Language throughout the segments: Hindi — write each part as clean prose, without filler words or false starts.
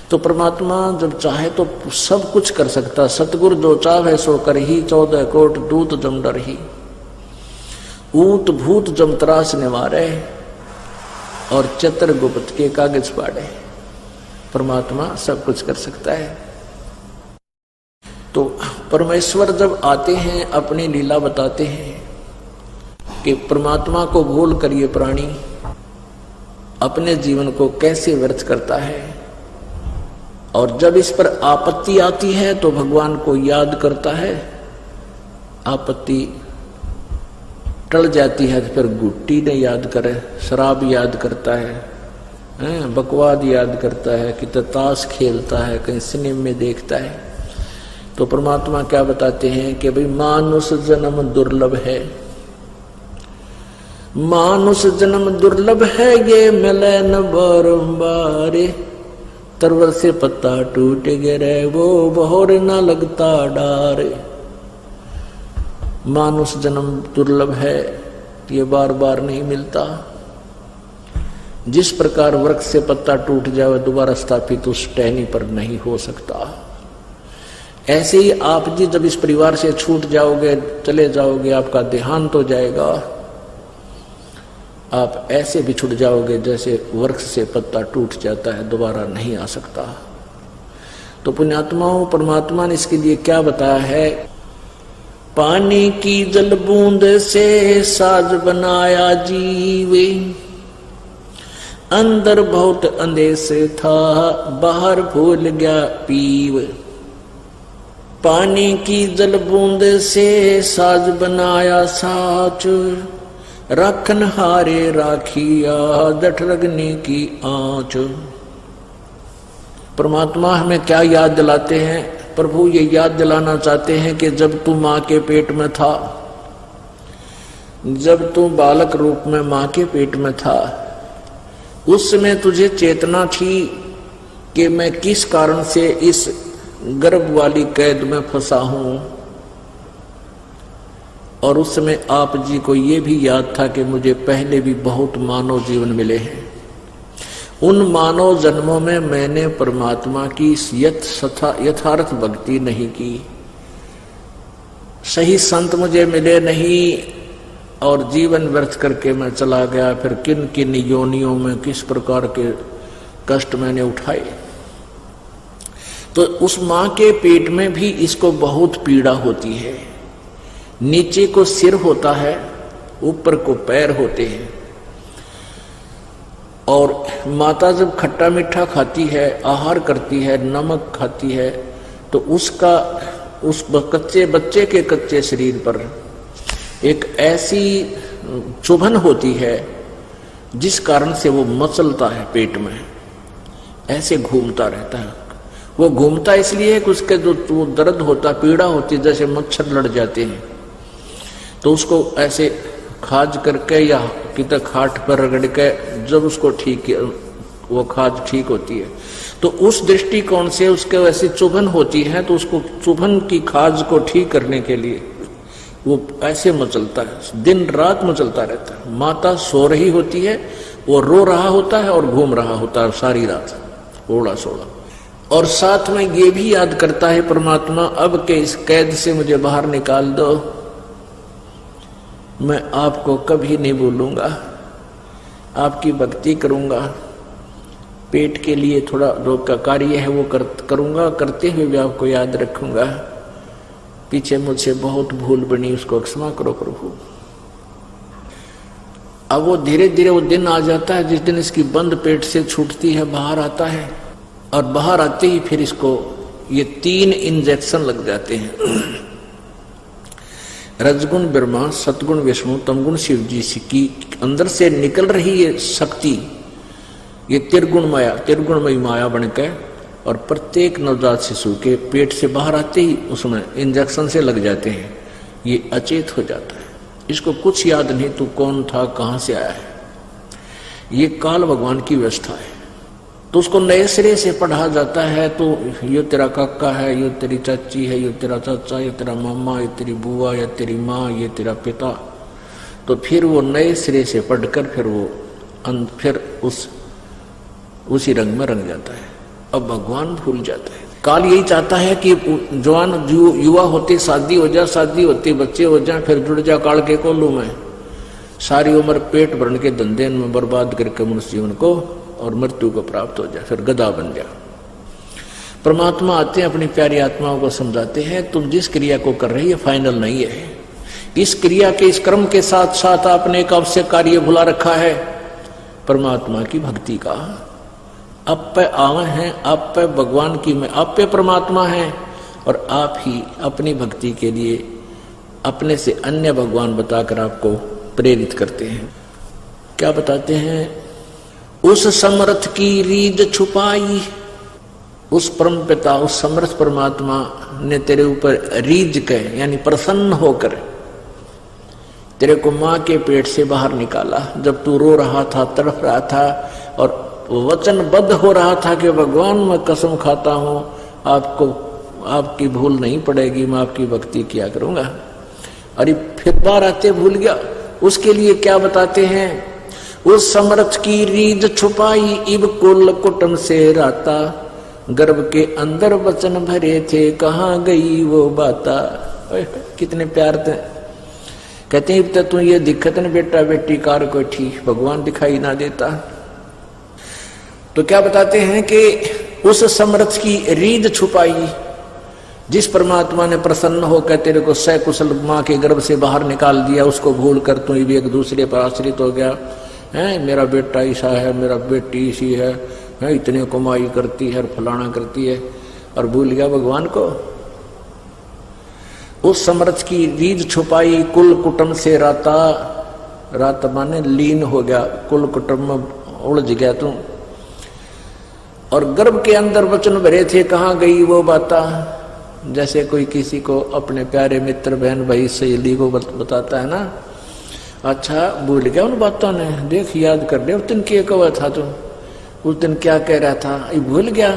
तो परमात्मा जब चाहे तो सब कुछ कर सकता। सतगुरु जो चाहे सो कर ही, 14 कोट दूत जम डर ही। ऊत भूत जम त्रास निवारे और चित्रगुप्त के कागज पाड़े। परमात्मा सब कुछ कर सकता है। तो परमेश्वर जब आते हैं अपनी लीला बताते हैं कि परमात्मा को भूल कर ये प्राणी अपने जीवन को कैसे व्यर्थ करता है, और जब इस पर आपत्ति आती है तो भगवान को याद करता है। आपत्ति टल जाती है तो फिर गुट्टी ने याद करे, शराब याद करता है, बकवाद याद करता है, कि ताश खेलता है, कहीं सिनेमा में देखता है। तो परमात्मा क्या बताते हैं कि भाई मानुष जन्म दुर्लभ है, मानुष जन्म दुर्लभ है, ये मिले न बारंबार। तरवर से पत्ता टूट गिरे वो बहोर न लगता डार। मानुष जन्म दुर्लभ है, ये बार बार नहीं मिलता। जिस प्रकार वृक्ष से पत्ता टूट जाए दोबारा स्थापित उस टहनी पर नहीं हो सकता, ऐसे ही आप जी जब इस परिवार से छूट जाओगे, चले जाओगे, आपका देहांत हो जाएगा, आप ऐसे बिछुड़ जाओगे जैसे वृक्ष से पत्ता टूट जाता है, दोबारा नहीं आ सकता। तो पुण्यात्माओं, परमात्मा ने इसके लिए क्या बताया है? पानी की जल बूंद से साज बनाया जीवे, अंदर बहुत अंदेश था, बाहर भूल गया पीव। पानी की जल बूंद से साज बनाया साच, राखन हारे राखिया जठ रगने की आंच। परमात्मा हमें क्या याद दिलाते हैं? प्रभु ये याद दिलाना चाहते हैं कि जब तू मां के पेट में था, जब तू बालक रूप में मां के पेट में था, उस समय तुझे चेतना थी कि मैं किस कारण से इस गर्भ वाली कैद में फंसा हूं। और उस समय आप जी को ये भी याद था कि मुझे पहले भी बहुत मानव जीवन मिले हैं। उन मानव जन्मों में मैंने परमात्मा की यथार्थ भक्ति नहीं की, सही संत मुझे मिले नहीं, और जीवन व्यर्थ करके मैं चला गया। फिर किन किन योनियों में किस प्रकार के कष्ट मैंने उठाए। तो उस मां के पेट में भी इसको बहुत पीड़ा होती है। नीचे को सिर होता है, ऊपर को पैर होते हैं। और माता जब खट्टा मीठा खाती है, आहार करती है, नमक खाती है, तो उसका उस कच्चे बच्चे के कच्चे शरीर पर एक ऐसी चुभन होती है जिस कारण से वो मचलता है, पेट में ऐसे घूमता रहता है। वो घूमता इसलिए कि उसके जो दर्द होता, पीड़ा होती, जैसे मच्छर लड़ जाते हैं, तो उसको ऐसे खाज करके या कितना खाट पर रगड़ के जब उसको ठीक, वो खाज ठीक होती है, तो उस दृष्टिकोण से उसके वैसी चुभन होती है, तो उसको चुभन की खाज को ठीक करने के लिए वो ऐसे मचलता है, दिन रात मचलता रहता है। माता सो रही होती है, वो रो रहा होता है और घूम रहा होता है सारी रात, ओड़ा सोड़ा। और साथ में ये भी याद करता है परमात्मा, अब के इस कैद से मुझे बाहर निकाल दो, मैं आपको कभी नहीं भूलूंगा, आपकी भक्ति करूंगा, पेट के लिए थोड़ा जो का कार्य है वो करूंगा, करते हुए भी आपको याद रखूंगा। पीछे मुझसे बहुत भूल बनी, उसको क्षमा करो प्रभु। अब वो धीरे धीरे वो दिन आ जाता है जिस दिन इसकी बंद पेट से छूटती है, बाहर आता है, और बाहर आते ही फिर इसको ये 3 इंजेक्शन लग जाते हैं। रजगुण ब्रह्मा, सतगुण विष्णु, तमगुण शिव जी की अंदर से निकल रही ये शक्ति, ये त्रिगुणमयी माया बनकर, और प्रत्येक नवजात शिशु के पेट से बाहर आते ही उसमें इंजेक्शन से लग जाते हैं, ये अचेत हो जाता है। इसको कुछ याद नहीं तू कौन था, कहां से आया है, ये काल भगवान की व्यवस्था है। तो उसको नए सिरे से पढ़ा जाता है, तो ये तेरा काका है, ये तेरी चाची है, ये तेरा चाचा, ये तेरा मामा, ये तेरी बुआ, ये तेरी माँ, ये तेरा पिता। तो फिर वो नए सिरे से पढ़कर फिर वो फिर उसी रंग में रंग जाता है। अब भगवान भूल जाता है। काल यही चाहता है कि जवान युवा होते शादी हो जाए, शादी होते बच्चे हो जाए, फिर जुड़ जा काल के कोल्लू में, सारी उम्र पेट भरने के धंधे में बर्बाद करके मनुष्य जीवन को और मृत्यु को प्राप्त हो जाए, फिर गधा बन जाए। परमात्मा आते हैं, अपनी प्यारी आत्माओं को समझाते हैं, तुम जिस क्रिया को कर रही है फाइनल नहीं है। इस क्रिया के, इस कर्म के साथ साथ आपने एक आवश्यक कार्य भुला रखा है, परमात्मा की भक्ति का। आप पे आवे हैं, आप पे भगवान की में, आप पे परमात्मा है, और आप ही अपनी भक्ति के लिए अपने से अन्य भगवान बताकर आपको प्रेरित करते हैं। क्या बताते हैं? उस समर्थ की रीझ छुपाई, उस परम पिता, उस समर्थ परमात्मा ने तेरे ऊपर रीझ के यानी प्रसन्न होकर तेरे को मां के पेट से बाहर निकाला, जब तू रो रहा था, तड़प रहा था और वचनबद्ध हो रहा था कि भगवान मैं कसम खाता हूं आपको, आपकी भूल नहीं पड़ेगी, मैं आपकी भक्ति किया करूंगा। अरे फिर बार आते भूल गया। उसके लिए क्या बताते हैं? उस समर्थ की रीझ छुपाई, इब कुल कुटुंब से राता, गर्भ के अंदर वचन भरे थे, कहाँ गई वो बाता। कितने प्यार थे। कहते हैं तब तू ये दिक्कत न बेटा बेटी कार को ठीक, भगवान दिखाई ना देता। तो क्या बताते हैं कि उस समर्थ की रीझ छुपाई, जिस परमात्मा ने प्रसन्न होकर तेरे को सकुशल मां के गर्भ से बाहर निकाल दिया, उसको भूल कर तू भी एक दूसरे पर आश्रित हो गया है। मेरा बेटा ऐसा है, मेरा बेटी ऐसी है, इतनी कमाई करती है, फलाना करती है, और भूल गया भगवान को। उस समर्थ की रीझ छुपाई, कुल कुटुंब से राता, रात माने लीन हो गया, कुल कुटुंब में उलझ गया तू। और गर्भ के अंदर वचन भरे थे, कहाँ गई वो बाता। जैसे कोई किसी को अपने प्यारे मित्र, बहन, भाई, सहेली को बताता है ना, अच्छा भूल गया उन बातों ने, देख याद कर ले उस दिन क्या कहा था तू, उस दिन क्या कह रहा था, ये भूल गया।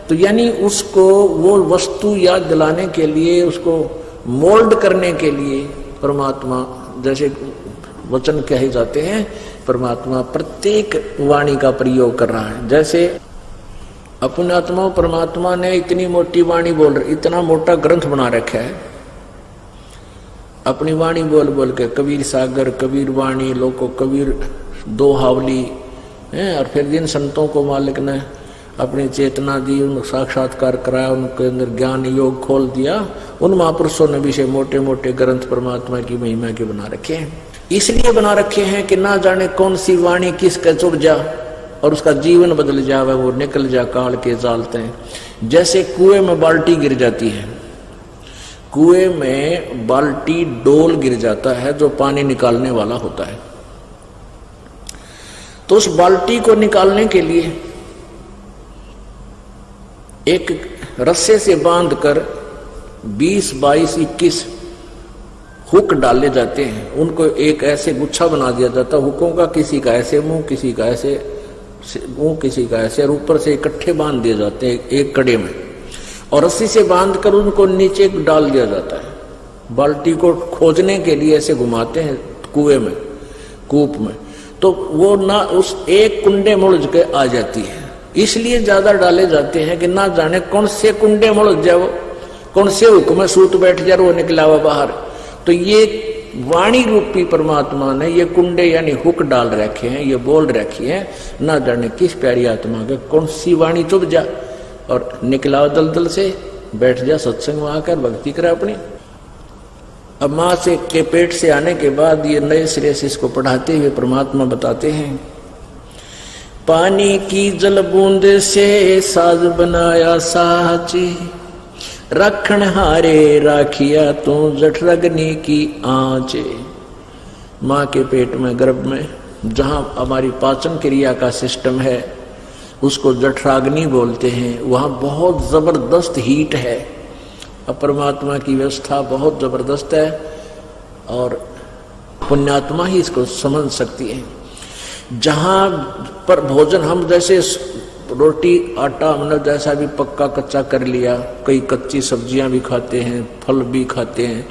तो यानी उसको वो वस्तु याद दिलाने के लिए, उसको मोल्ड करने के लिए परमात्मा, जैसे वचन कहे जाते हैं, परमात्मा प्रत्येक वाणी का प्रयोग कर रहा है। जैसे अपने आत्मा परमात्मा ने इतनी मोटी वाणी बोल रही, इतना मोटा ग्रंथ बना रखा है, अपनी वाणी बोल बोल के, कबीर सागर, कबीर वाणी, लोको कबीर दो हावली है। और फिर जिन संतों को मालिक ने अपनी चेतना दी, उन साक्षात्कार कराया, उनके अंदर ज्ञान योग खोल दिया, उन महापुरुषों ने भी से मोटे मोटे ग्रंथ परमात्मा की महिमा के बना रखे हैं। इसलिए बना रखे हैं कि ना जाने कौन सी वाणी किसके चुड़ जा और उसका जीवन बदल जावे, वो निकल जा काल के जालते हैं। जैसे कुएं में बाल्टी गिर जाती है, कुएं में बाल्टी डोल गिर जाता है जो पानी निकालने वाला होता है, तो उस बाल्टी को निकालने के लिए एक रस्से से बांधकर 20, 22, 21 हुक डाले जाते हैं। उनको एक ऐसे गुच्छा बना दिया जाता है हुकों का, किसी का ऐसे मुंह, किसी का ऐसे मुंह, किसी का ऐसे, और ऊपर से इकट्ठे बांध दिए जाते हैं एक कड़े में, और रस्सी से बांधकर उनको नीचे डाल दिया जाता है। बाल्टी को खोजने के लिए ऐसे घुमाते हैं कुएं में, कूप में, तो वो ना उस एक कुंडे में उलझ के आ जाती है। इसलिए ज्यादा डाले जाते हैं कि ना जाने कौन से कुंडे में उलझ जाए, वो कौन से हुक में सूत बैठ जाए, वो निकला हुआ बाहर। तो ये वाणी रूपी परमात्मा ने ये कुंडे यानी हुक डाल रखे हैं, ये बोल रखी है, ना जाने किस प्यारी आत्मा के कौन सी वाणी चुभ जा और निकला दलदल से बैठ जा, सत्संग में आकर भक्ति करे अपनी। अब माँ से के पेट से आने के बाद ये नए सिरे से इसको पढ़ाते हुए परमात्मा बताते हैं, पानी की जल बूंद से साज बनाया साची, रखण हारे राखिया तू जठरग्नि की आंचे। माँ के पेट में, गर्भ में, जहाँ हमारी पाचन क्रिया का सिस्टम है उसको जठराग्नि बोलते हैं, वहाँ बहुत जबरदस्त हीट है। अब परमात्मा की व्यवस्था बहुत जबरदस्त है और पुण्यात्मा ही इसको समझ सकती है। जहाँ पर भोजन हम जैसे रोटी आटा मतलब जैसा भी पक्का कच्चा कर लिया, कई कच्ची सब्जियां भी खाते हैं, फल भी खाते हैं,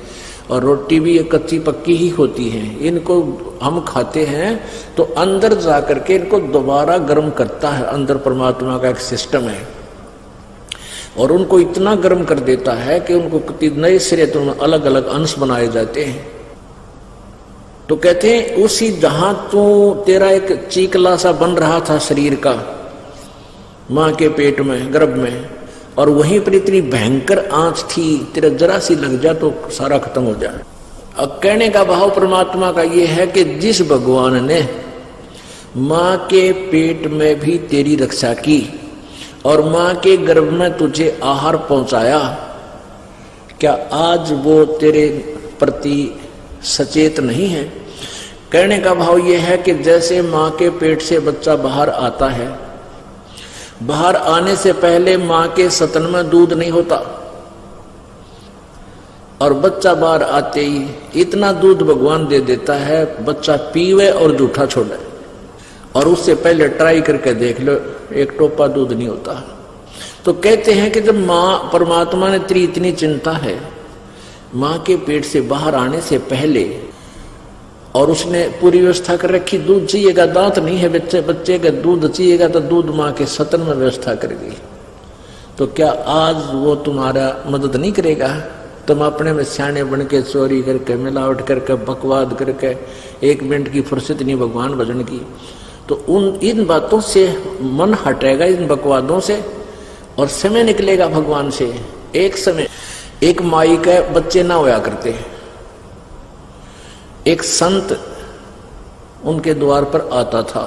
और रोटी भी एक कच्ची पक्की ही होती है। इनको हम खाते हैं तो अंदर जा करके इनको दोबारा गर्म करता है, अंदर परमात्मा का एक सिस्टम है। और उनको इतना गर्म कर देता है कि उनको नए सिरे तो अलग अलग अंश बनाए जाते हैं। तो कहते हैं उसी जहां तो तेरा एक चीकला सा बन रहा था शरीर का मां के पेट में गर्भ में, और वहीं पर इतनी भयंकर आंच थी, तेरा जरा सी लग जा तो सारा खत्म हो जाए। अब कहने का भाव परमात्मा का ये है कि जिस भगवान ने मां के पेट में भी तेरी रक्षा की और मां के गर्भ में तुझे आहार पहुंचाया, क्या आज वो तेरे प्रति सचेत नहीं है? कहने का भाव यह है कि जैसे मां के पेट से बच्चा बाहर आता है, बाहर आने से पहले मां के स्तन में दूध नहीं होता, और बच्चा बाहर आते ही इतना दूध भगवान दे देता है बच्चा पीवे और जूठा छोड़े, और उससे पहले ट्राई करके देख लो एक टोपा दूध नहीं होता। तो कहते हैं कि जब मां परमात्मा ने तेरी इतनी चिंता है मां के पेट से बाहर आने से पहले, और उसने पूरी व्यवस्था कर रखी, दूध चाहिएगा, दांत नहीं है बच्चे का दूध चाहिएगा तो दूध मां के स्तन में व्यवस्था कर दी, तो क्या आज वो तुम्हारा मदद नहीं करेगा? तुम अपने में सियाने बन के चोरी करके मिलावट करके बकवाद करके 1 मिनट की फुर्सत नहीं भगवान भजन की, तो इन बातों से मन हटेगा, इन बकवादों से, और समय निकलेगा भगवान से। एक समय एक माई के बच्चे ना होया करते, एक संत उनके द्वार पर आता था,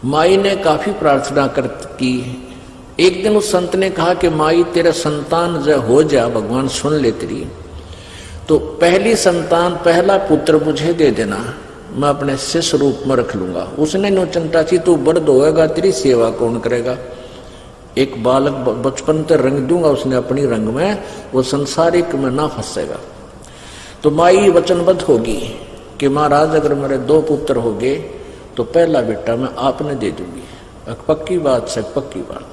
माई ने काफी प्रार्थना की। एक दिन उस संत ने कहा कि माई तेरा संतान जो हो जा, भगवान सुन ले तेरी, तो पहली संतान पहला पुत्र मुझे दे देना, मैं अपने शिष्य रूप में रख लूंगा। उसने नो चिंता थी तू बड़ होएगा तेरी सेवा कौन करेगा, एक बालक बचपन से रंग दूंगा उसने अपनी रंग में, वो संसारिक में ना फंसेगा। तो माई वचनबद्ध होगी कि महाराज अगर मेरे 2 पुत्र हो गए तो पहला बेटा मैं आपने दे दूंगी, पक्की बात से पक्की बात।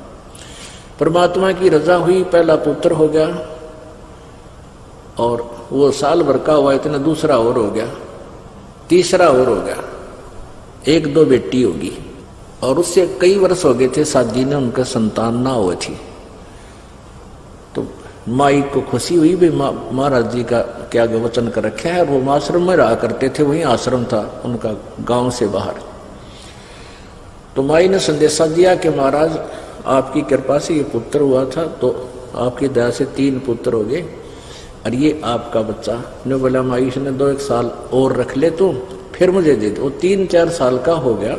परमात्मा की रजा हुई, पहला पुत्र हो गया, और वो साल भर का हुआ इतना दूसरा और हो गया, तीसरा और हो गया, 1-2 बेटी होगी, और उससे कई वर्ष हो गए थे शादी ने, उनका संतान ना हुई थी। तो माई को खुशी हुई भी महाराज जी का क्या वचन कर रखा है, वो आश्रम में रहा करते थे, वही आश्रम था उनका गांव से बाहर। तो माई ने संदेशा दिया कि महाराज आपकी कृपा से ये पुत्र हुआ था, तो आपकी दया से 3 पुत्र हो गए, और ये आपका बच्चा। ने बोला माई ने 2-1 साल और रख ले तो फिर मुझे दे दो। वो 3-4 साल का हो गया,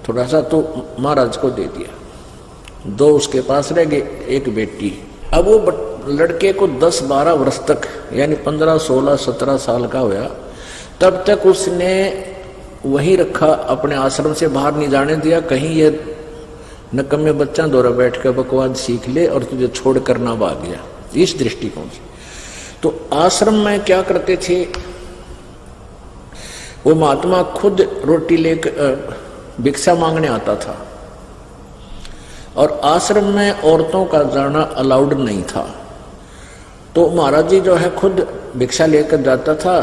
थोड़ा सा तो महाराज को दे दिया। 2 उसके पास रह गए, 1 बेटी। अब वो लड़के को 10-12 वर्ष तक यानी 15, 16, 17 साल का हुआ, तब तक उसने वहीं रखा, अपने आश्रम से बाहर नहीं जाने दिया, कहीं ये नकम्मे बच्चा दौरा बैठ कर बकवाद सीख ले और तुझे छोड़ कर ना भाग गया, इस दृष्टिकोण से। तो आश्रम में क्या करते थे, वो महात्मा खुद रोटी लेकर भिक्षा मांगने आता था, और आश्रम में औरतों का जाना अलाउड नहीं था। तो महाराज जी जो है खुद भिक्षा लेकर जाता था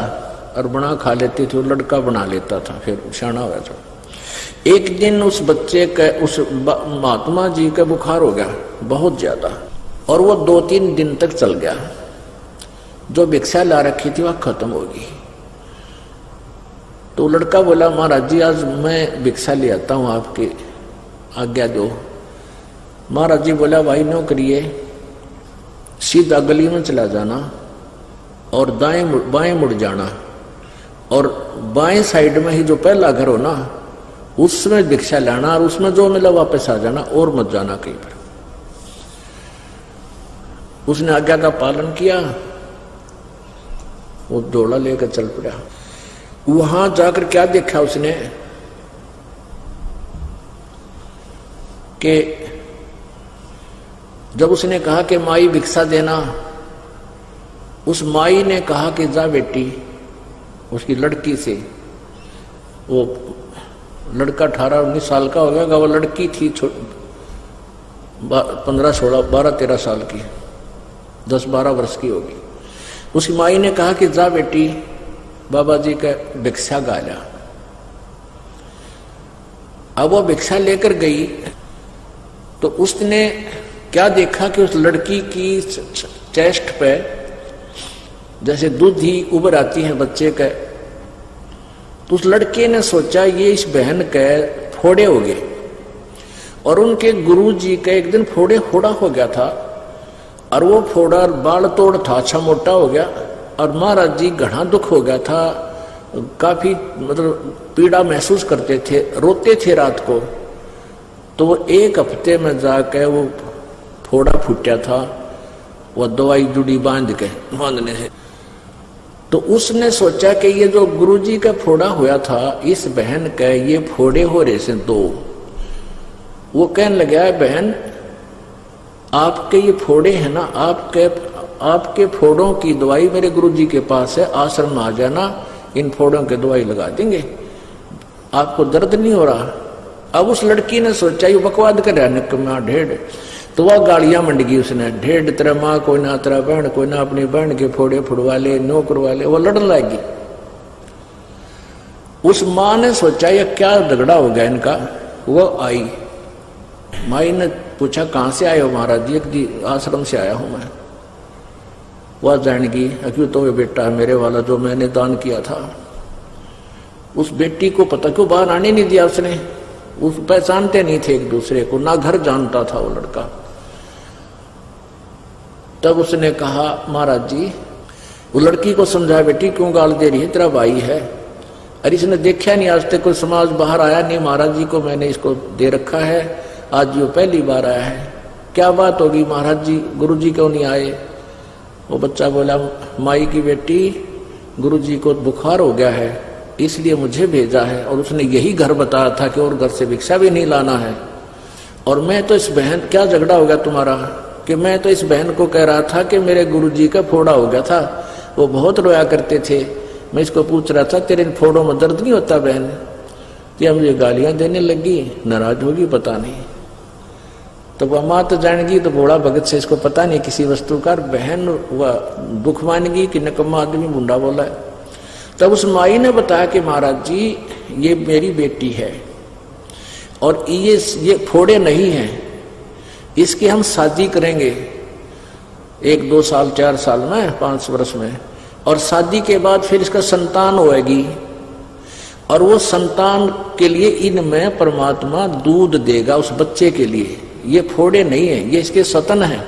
और बना खा लेते थे, लड़का बना लेता था, फिर शाना हो गया। एक दिन उस बच्चे के, उस महात्मा जी का बुखार हो गया बहुत ज्यादा, और वो 2-3 दिन तक चल गया। जो भिक्षा ला रखी थी वह खत्म हो गई। तो लड़का बोला महाराज जी आज मैं भिक्षा ले आता हूं, आपकी आज्ञा दो। महाराज जी बोला भाई नो करिए, सीधा गली में चला जाना और बाएं मुड़ जाना, और बाएं साइड में ही जो पहला घर हो ना उसमें भिक्षा लाना, और उसमें जो मिला वापस आ जाना, और मत जाना कहीं पर। उसने आज्ञा का पालन किया, वो डोला लेकर चल पड़ा। वहां जाकर क्या देखा उसने कि जब उसने कहा कि माई भिक्षा देना, उस माई ने कहा कि जा बेटी, उसकी लड़की से, वो लड़का 18-19 साल का हो गया, वो लड़की थी 15, 16, 12, 13 साल की, 10-12 वर्ष की होगी। उसकी माई ने कहा कि जा बेटी बाबा जी का भिक्षा गाला। अब वो भिक्षा लेकर गई तो उसने क्या देखा कि उस लड़की की चेस्ट पे जैसे दूध ही उभर आती है बच्चे के, तो उस लड़के ने सोचा ये इस बहन के फोड़े हो गए। और उनके गुरुजी का एक दिन फोड़े फोड़ा हो गया था, और वो फोड़ा बाल तोड़ था, अच्छा मोटा हो गया, और महाराज जी घना दुख हो गया था, काफी मतलब पीड़ा महसूस करते थे, रोते थे रात को। तो वो एक हफ्ते में जाके वो फोड़ा फूटा था, वो दवाई जुड़ी बांधने से। तो उसने सोचा कि ये जो गुरुजी का फोड़ा हुआ था, इस बहन के ये फोड़े हो रहे से दो। वो कहने लगा, बहन आपके ये फोड़े हैं ना, आपके फोड़ों की दवाई मेरे गुरुजी के पास है, आश्रम में आ जाना, इन फोड़ों की दवाई लगा देंगे, आपको दर्द नहीं हो रहा। अब उस लड़की ने सोचा ये बकवाद कर रहा निकम्मा ढेड़, तो वह गालियां मंड गई उसने, ढेड़ तेरा माँ कोई ना तेरा बहन कोई ना, अपनी बहन के फोड़े फुड़वा ले, नौकर वाले, वो लड़ने लगी। उस माँ ने सोचा ये क्या झगड़ा हो गया इनका। वो आई, माई ने पूछा कहाँ से आए हो महाराज जी? एक जी आश्रम से आया हूं मैं। वह जानेगी क्यों? तो ये बेटा है मेरे वाला जो मैंने दान किया था। उस बेटी को पता क्यों बाहर आने नहीं दिया उसने, उस पहचानते नहीं थे एक दूसरे को, ना घर जानता था वो लड़का। तब उसने कहा महाराज जी, वो लड़की को समझाया बेटी क्यों गाल दे रही है, तेरा भाई है। अरे इसने देखा नहीं आज तक कोई समाज, बाहर आया नहीं, महाराज जी को मैंने इसको दे रखा है, आज ये पहली बार आया है। क्या बात होगी महाराज जी, गुरु जी क्यों नहीं आए? वो बच्चा बोला माई की बेटी, गुरु जी को बुखार हो गया है इसलिए मुझे भेजा है, और उसने यही घर बताया था कि और घर से भिक्षा भी नहीं लाना है। और मैं तो इस बहन, क्या झगड़ा हो गया तुम्हारा? कि मैं तो इस बहन को कह रहा था कि मेरे गुरुजी का फोड़ा हो गया था, वो बहुत रोया करते थे, मैं इसको पूछ रहा था तेरे इन फोड़ों में दर्द नहीं होता बहन? तो मुझे गालियां देने लगी, नाराज होगी पता नहीं। तो वह माँ तो जानेगी, तो भोला भगत से इसको पता नहीं किसी वस्तु का, बहन वह दुख मानेगी कि नकम्मा आदमी मुंडा बोला है। तब उस माई ने बताया कि महाराज जी ये मेरी बेटी है, और ये फोड़े नहीं हैं, इसकी हम शादी करेंगे 1, 2 साल, 4 साल में, 5 वर्ष में, और शादी के बाद फिर इसका संतान होएगी, और वो संतान के लिए इनमें परमात्मा दूध देगा उस बच्चे के लिए। ये फोड़े नहीं है, ये इसके सतन है,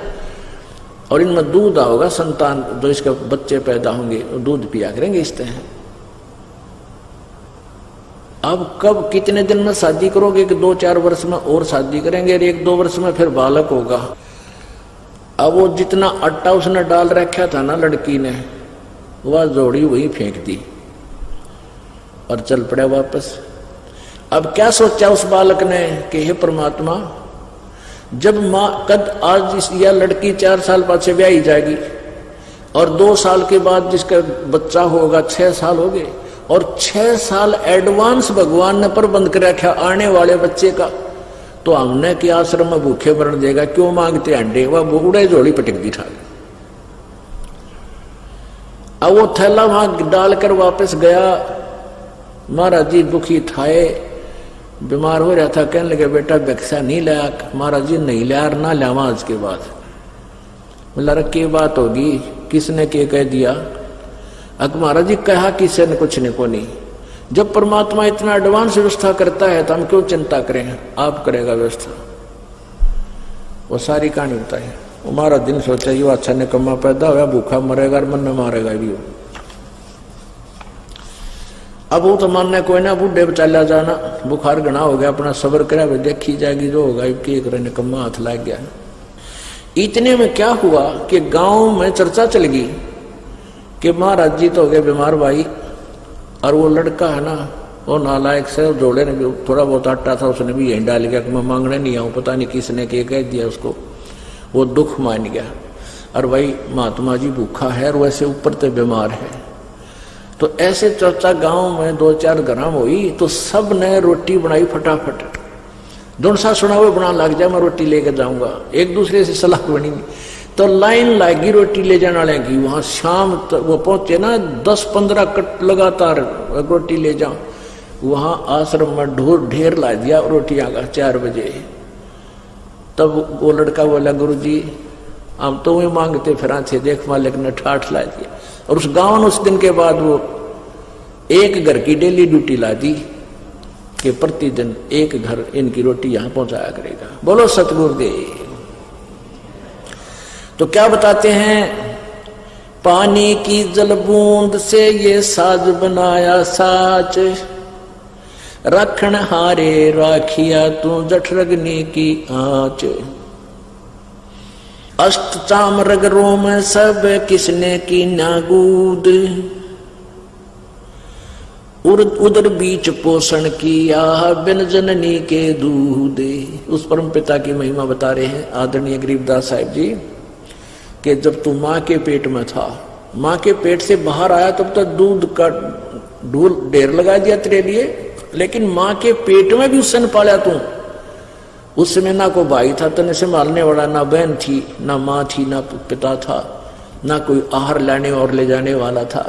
और इनमें दूध आओगा, संतान जो इसके बच्चे पैदा होंगे दूध पिया करेंगे इस तरह। अब कब कितने दिन में शादी करोगे? कि 2-4 वर्ष में और शादी करेंगे, और 1-2 वर्ष में फिर बालक होगा। अब वो जितना आटा उसने डाल रखा था ना लड़की ने, वह जोड़ी वही फेंक दी और चल पड़ा वापस। अब क्या सोचा उस बालक ने कि हे परमात्मा, जब माँ कद आज यह लड़की 4 साल बाद से ब्याही जाएगी, और 2 साल के बाद जिसका बच्चा होगा 6 साल हो गए, और 6 साल एडवांस भगवान ने प्रबंध कर रखा आने वाले बच्चे का, तो हमने कि आश्रम में भूखे मरण देगा, क्यों मांगते अंडे? वह बूढ़े जोड़ी पटक दी ठा। अब वो थैला वहां डालकर वापस गया। महाराज जी दुखी थाए, बीमार हो रहा था, कहने लगे बेटा भिक्षा नहीं लाया? महाराज जी नहीं लाया, ना लावा आज के बाद। बोला की बात होगी, किसने के कह दिया? अक महाराज जी कहा किसी ने कुछ नहीं को नहीं। जब परमात्मा इतना एडवांस व्यवस्था करता है तो हम क्यों चिंता करें, आप करेगा व्यवस्था। वो सारी कहानी होता है। हमारा दिन सोचा ये अच्छा निकम्मा पैदा हुआ, भूखा मरेगा और मन न मारेगा भी। अब वो तो मानने कोई ना, बूढ़े चला जाना, बुखार घना हो गया, अपना सब्र करा, देखी जाएगी जो होगा, निकम्मा हाथ लग गया। इतने में क्या हुआ कि गांव में चर्चा चल गई कि महाराज जी तो हो गए बीमार भाई, और वो लड़का है ना वो नालायक से जोड़े ने भी थोड़ा बहुत आटा था उसने भी यहीं डाल गया कि मैं मांगने नहीं आऊँ, पता नहीं किसने के कह दिया उसको। वो दुख मान गया, और भाई महात्मा जी भूखा है और वैसे ऊपर तो बीमार है। तो ऐसे चर्चा गांव में 2-4 ग्राम हुई, तो सब ने रोटी बनाई फटाफट। दोनों सा सुना हुआ बना लग जाए, मैं रोटी लेकर जाऊंगा, एक दूसरे से सलाह बनी। तो लाइन लगी रोटी ले जाने वाले की। वहां शाम वो पहुंचे ना, 10-15 कट लगातार रोटी ले जाओ। वहां आश्रम में ढेर ला दिया रोटियां का 4 बजे। तब वो लड़का बोला, गुरुजी हम तो वही मांगते फिर थे, देख मालिक ने ठाठ ला दिया। और उस गांव ने उस दिन के बाद वो एक घर की डेली ड्यूटी ला दी कि प्रतिदिन एक घर इनकी रोटी यहां पहुंचाया करेगा। बोलो सतगुरुदेव। तो क्या बताते हैं, पानी की जल बूंद से ये साज बनाया साच, रखन हारे राखिया तू जठरग्नि की आंच। अष्ट चाम रग रोम सब किसने की नागूद, उदर बीच पोषण किया बिन जननी के दूध। उस परम पिता की महिमा बता रहे हैं आदरणीय गरीबदास साहिब जी कि जब तू माँ के पेट में था, माँ के पेट से बाहर आया तब तक दूध का ढूल ढेर लगा दिया तेरे लिए, लेकिन माँ के पेट में भी उसने पाला तू। उस समय ना कोई भाई था तने संभालने वाला, ना बहन थी, ना माँ थी, ना पिता था, ना कोई आहार लाने और ले जाने वाला था।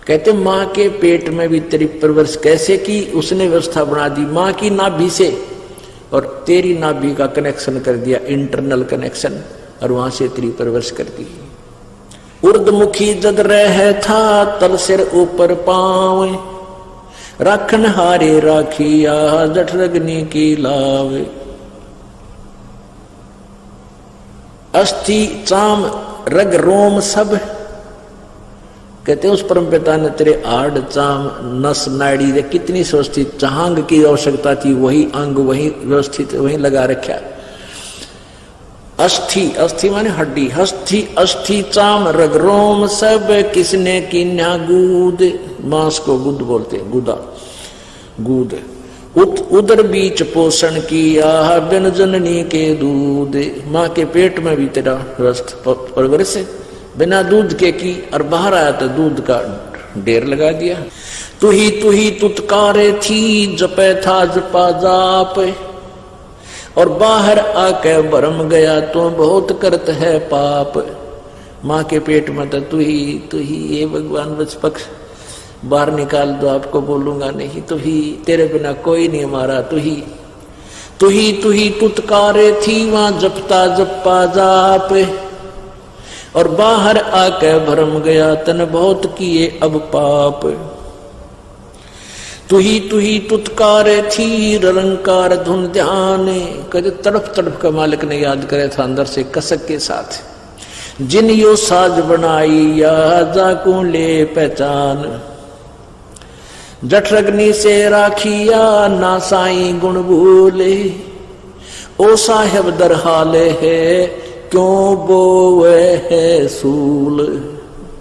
कहते माँ के पेट में भी तेरी परवरिश कैसे की, उसने व्यवस्था बना दी माँ की नाभि से, और तेरी नाभि का कनेक्शन कर दिया, इंटरनल कनेक्शन, और वहां से तेरी परवरिश कर दी। उर्दमुखी जद रह था तल सिर ऊपर पाँव, राखन हारे राखिया जठरग्नि की लावे। अस्थि चाम रग रोम सब, कहते उस परम पिता ने तेरे आड़ चाम नस नाड़ी रे कितनी व्यवस्थित, चांग की आवश्यकता थी वही अंग वही व्यवस्थित वही लगा रखा। अस्थि, अस्थि माने हड्डी, हस्थि अस्थि चाम रग रोम सब किसने की न्यागूद, मांस को गुद बोलते हैं, गुदा गुद। उदर बीच पोषण किया बिन जननी के दूध, माँ के पेट में भी तेरा परवरिश बिना दूध के की, और बाहर आया तो दूध का ढेर लगा दिया। तू ही तुतकारे थी जपे था जपा जाप, और बाहर आके भरम गया तो बहुत करत है पाप। माँ के पेट में तो तू ही ये भगवान बस पक्ष बाहर निकाल दो, आपको बोलूंगा नहीं, तू ही, तेरे बिना कोई नहीं हमारा, तू ही तुतकारे थी वहां जपता जपा जाप, और बाहर आके भरम गया तन बहुत किए अब पाप। तू ही तुतकारे थी रलंकार धुन ध्यान, कदे तड़प तड़प का मालिक ने याद करे था अंदर से कसक के साथ। जिन यो साज बनाई या जाकू ले पहचान, जठरग्नि से राखिया ना साई गुण भूले, ओ साहेब दर हाले है क्यों बोवे है सूल।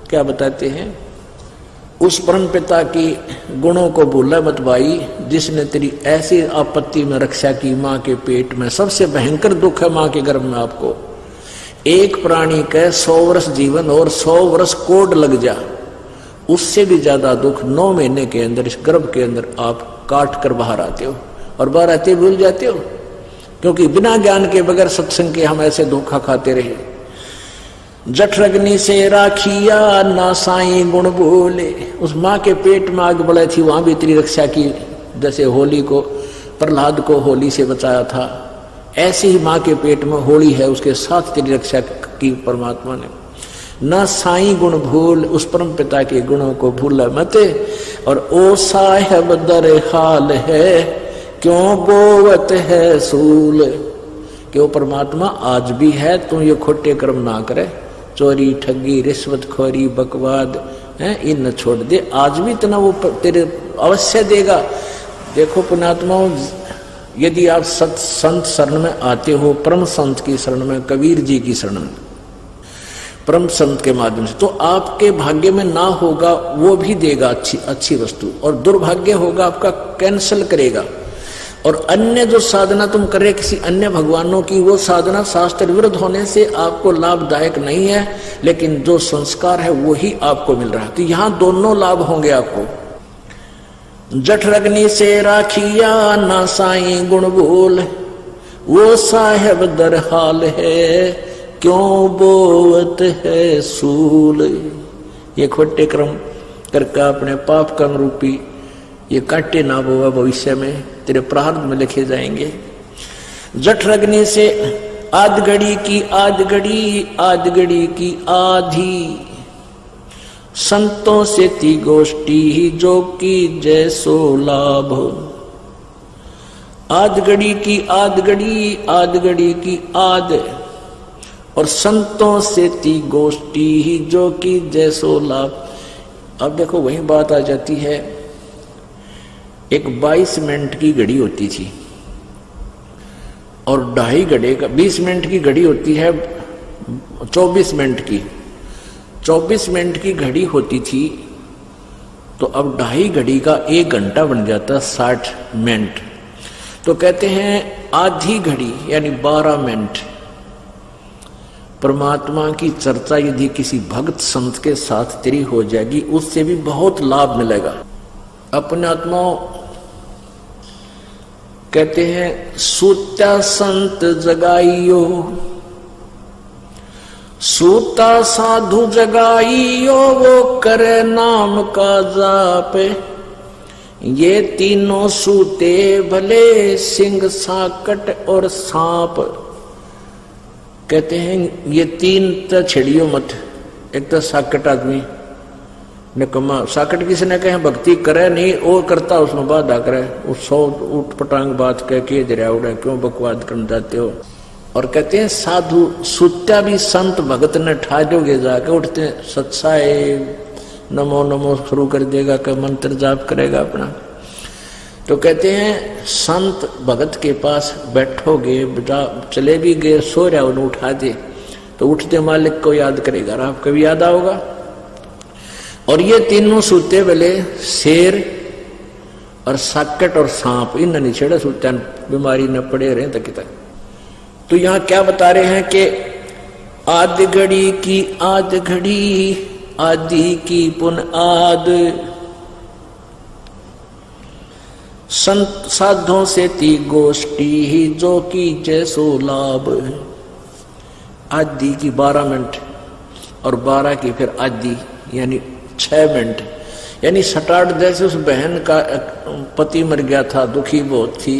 क्या बताते हैं, उस परम पिता की गुणों को भूला मत भाई, जिसने तेरी ऐसी आपत्ति में रक्षा की माँ के पेट में। सबसे भयंकर दुख है माँ के गर्भ में आपको। एक प्राणी का 100 वर्ष जीवन और 100 वर्ष कोड लग जा, उससे भी ज्यादा दुख 9 महीने के अंदर इस गर्भ के अंदर आप काट कर बाहर आते हो, और बाहर आते भूल जाते हो, क्योंकि बिना ज्ञान के बगैर सत्संग के हम ऐसे धोखा खाते रहे। जठरग्नि से राखिया ना साई गुण भूले, उस माँ के पेट में आग बढ़ी थी, वहां भी तेरी रक्षा की। जैसे होली को, प्रहलाद को होली से बचाया था, ऐसे ही माँ के पेट में होली है, उसके साथ तेरी रक्षा की परमात्मा ने। न साई गुण भूल, उस परम पिता के गुणों को भूल मत। और ओ साहेब दर हाल है क्यों बोवत है सूल, कि वो परमात्मा आज भी है, तू ये खोटे कर्म ना करे, चोरी ठगी रिश्वत खोरी बकवाद है, इन न छोड़ दे, आज भी इतना वो तेरे अवश्य देगा। देखो पुण्यात्माओं, यदि आप संत शरण में आते हो, परम संत की शरण में, कबीर जी की शरण में, परम संत के माध्यम से, तो आपके भाग्य में ना होगा वो भी देगा अच्छी वस्तु, और दुर्भाग्य होगा आपका कैंसल करेगा। और अन्य जो साधना तुम कर रहे किसी अन्य भगवानों की, वो साधना शास्त्र विरुद्ध होने से आपको लाभदायक नहीं है, लेकिन जो संस्कार है वो ही आपको मिल रहा है। तो यहाँ दोनों लाभ होंगे आपको। जठरग्नि से राखिया ना साई गुण भूल, वो साहेब दर हाल है क्यों बोवत है सूल। ये खोटे कर्म करके अपने पाप कर्म रूपी ये काटे ना बोवा, भविष्य में तेरे प्रारब्ध में लिखे जाएंगे। जठरग्नि से आध घड़ी की आध घड़ी, आध घड़ी की आधी, संतों से ती गोष्ठी जो की जैसो लाभ। आध घड़ी की आध घड़ी, आध घड़ी की आध, और संतों से ती गोष्ठी जो की जैसो लाभ। अब देखो वही बात आ जाती है, एक 22 मिनट की घड़ी होती थी और 2.5 घंटे का 20 मिनट की घड़ी होती है 24 मिनट की, 24 मिनट की घड़ी होती थी, तो अब 2.5 घड़ी का 1 घंटा बन जाता 60 मिनट। तो कहते हैं आधी घड़ी यानी 12 मिनट परमात्मा की चर्चा यदि किसी भक्त संत के साथ तेरी हो जाएगी, उससे भी बहुत लाभ मिलेगा। अपने आत्माओं कहते हैं सूत्या संत जगाइयो, सूता साधु जगाइयो, वो करे नाम का जाप। ये तीनों सूते भले, सिंह साकट और सांप। कहते हैं ये 3 तो छेड़ियो मत। एक तो साकट आदमी निकम्मा, साकट किसने कहे भक्ति करे नहीं, वो करता उसमें बाधा करे, उस 100 उठ पटांग बात कह के दरिया उड़े, क्यों बकवाद करना चाहते हो। और कहते हैं साधु सुत्या भी संत भगत ने ठाजोगे जाके उठते सत्साए नमो नमो शुरू कर देगा, का मंत्र जाप करेगा अपना। तो कहते हैं संत भगत के पास बैठोगे, चले भी गए, सो रहा उन्हें उठा दे तो उठते मालिक को याद करेगा, और आपको भी याद आओगा। और ये तीनों सूते वाले शेर और साकट और सांप, इन नहीं छेड़े सूत्या बीमारी न पड़े रहे तक तक। तो यहाँ क्या बता रहे हैं कि आध घड़ी की आध घड़ी, आधी की पुन आद, संत साधों से ती गोष्ठी जो की जैसो लाभ। आधी की 12 मिनट और 12 की फिर आधी यानी 6 मिनट, यानी 67 जैसे उस बहन का पति मर गया था, दुखी बहुत थी,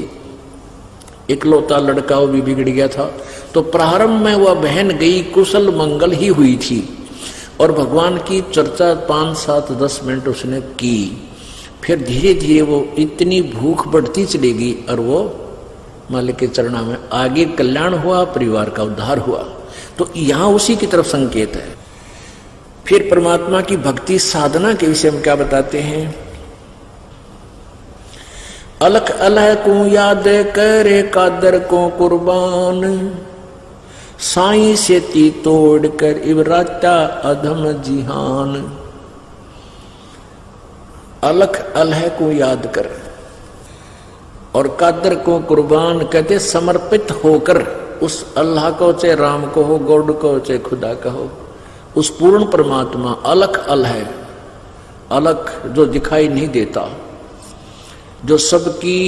इकलौता लड़का वो भी बिगड़ गया था। तो प्रारंभ में वह बहन गई, कुशल मंगल ही हुई थी, और भगवान की चर्चा 5, 7, 10 मिनट उसने की। फिर धीरे धीरे वो इतनी भूख बढ़ती चलेगी और वो मालिक के चरणों में आगे कल्याण हुआ, परिवार का उद्धार हुआ। तो यहां उसी की तरफ संकेत है। फिर परमात्मा की भक्ति साधना के विषय में क्या बताते हैं, अलख अलह को याद करे कादर को कुर्बान, साईं से ती तोड़ कर इवराता अधम जिहान। अलख अलह को याद कर और कादर को कुर्बान, कहते समर्पित होकर उस अल्लाह को, चाहे राम को हो, गॉड को, चाहे खुदा का हो, उस पूर्ण परमात्मा अलख अलह, अलख जो दिखाई नहीं देता, जो सबकी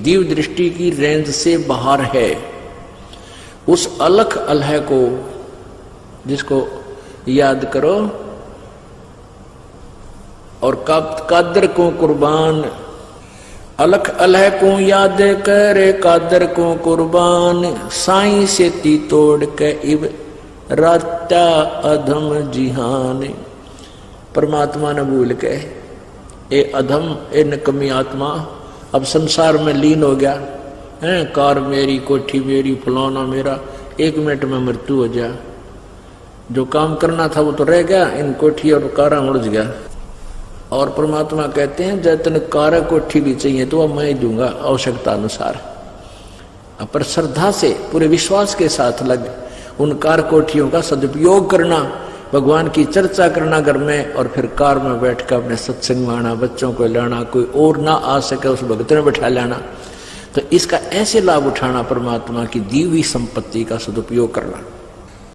दिव्य दृष्टि की रेंज से बाहर है, उस अलख अलह को जिसको याद करो। और कादर को कुर्बान, अलख अलह को याद करे कादर को कुर्बान, साईं से ती तोड़ के इब राता अधम जिहान। परमात्मा ने भूल के ए अधम, ए नकमी आत्मा अब संसार में लीन हो गया है, कार मेरी, कोठी मेरी, फलाना मेरा, 1 मिनट में मृत्यु हो जा। जो काम करना था वो तो रह गया, इन कोठी और कारा उलझ गया। और परमात्मा कहते हैं जतन कार कोठी भी चाहिए तो अब मैं दूंगा आवश्यकता अनुसार। पर श्रद्धा से पूरे विश्वास के साथ लग उन कार कोठियों का सदुपयोग करना, भगवान की चर्चा करना घर में, और फिर कार में बैठकर अपने सत्संग में आना, बच्चों को लाना, कोई और ना आ सके उस भक्त में बैठा लाना। तो इसका ऐसे लाभ उठाना, परमात्मा की दी हुई संपत्ति का सदुपयोग करना।